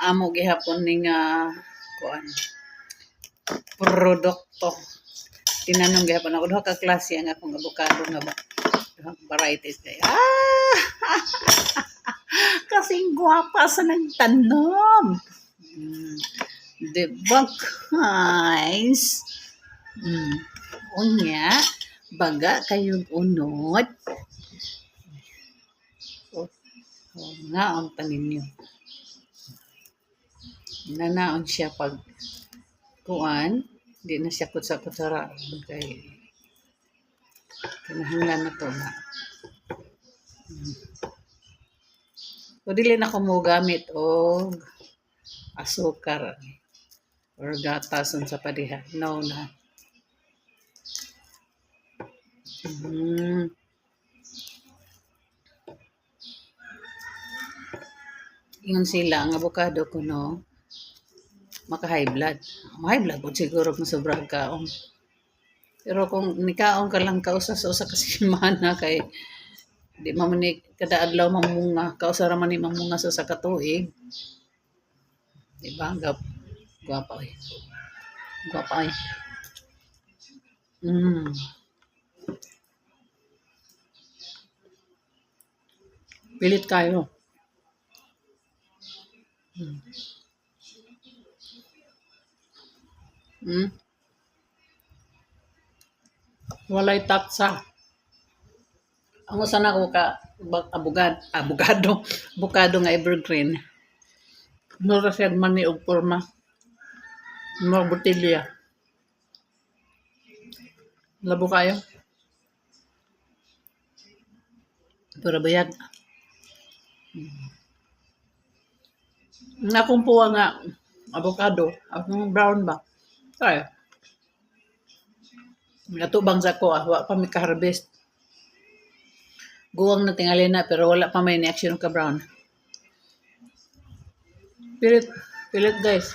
amo gihapon ning kuan produkto. Tinanong gihapon ako duha ka klase ang akong avocado nga ba. Duha ka varieties kay. Kasing gwapa sa nagtanom. Diba guys? Unya, baga kayong unod. Nga ang tanin nyo. Nanaon siya pag kuan, di na siya kutsa-kutsara. Kay kinahanglan na to na. So, dili na ko mo gamit o asukar or gatason sa padiha. No na. Ingon sila, ang avocado ko no, maka-high blood. High blood po siguro kung sobrang kaong. Pero kung nikaong ka lang kausa-usa kasi mana kay di mamani kada adlaw mamunga, kausa ra man ni mamunga sa katuig. Diba? Gwapa eh. Gwapa eh. Pilit kayo. Walay taksa. Ang usan ako ka abogado nga evergreen. Mura siya mani og porma. Mura botilya. Labo kayo. Pero bayad. Nakumpuwa nga avocado. Akong brown ba? Kaya. Natubang sa ko. Wa pa may ka-harvest. Guwang na tingali na pero wala pa may ni-action ka brown. Pilit guys.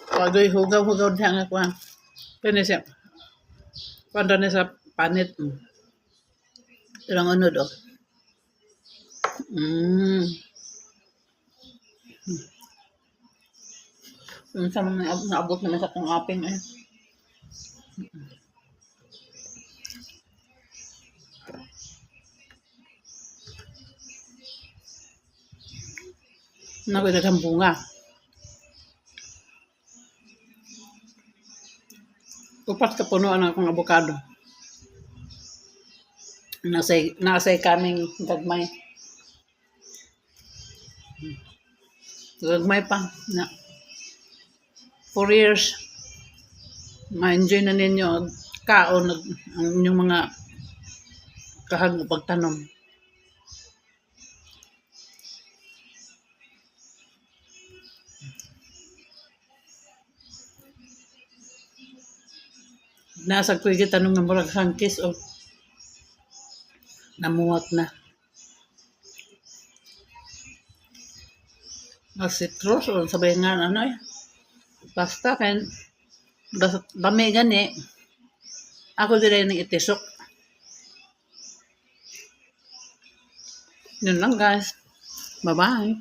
Pagoy hugaw diha nga kuan. Kani siya. Panda na sa panit. Ilang ano do. Sa mga naabot naman sa kong aping eh. Nagdagang bunga. Upat ka punuan ang akong avocado. Nasay kaming gagmay. Gagmay pa na 4 years. Ma-enjoy na ninyo kaon ang inyong mga kahag pagtanom. Nasa ko yung tanong ng murag hangkis o namuwat na. Citrus o sabay nga ano eh. Basta kan dami gani. Ako dire nang itisok. Yun lang guys. Bye-bye.